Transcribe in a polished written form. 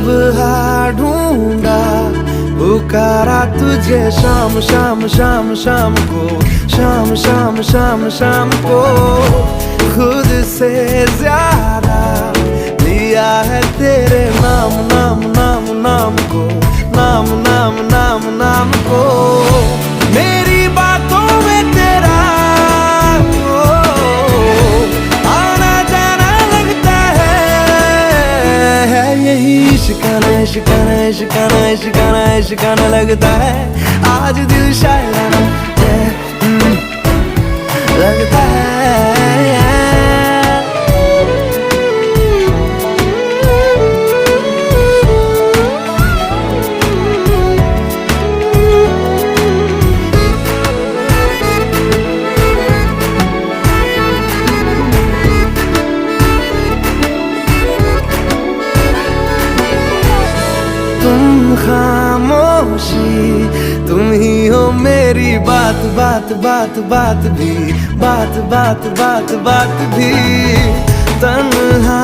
सुबह ढूंढा पुकारा तुझे शाम शाम शाम शाम को, शाम शाम शाम शाम को। खुद से ज्यादा लिया है तेरे नाम नाम नाम नाम को, नाम नाम नाम नाम को। मेरी बातों में तेरा आना जाना लगता है यही इश्काना इश्काना इश्काना इश्काना इश्काना लगता है। आज दिल शायराना लगता है। तुम खामोशी तुम ही हो मेरी बात बात बात बात भी, बात बात बात बात भी। तन्हा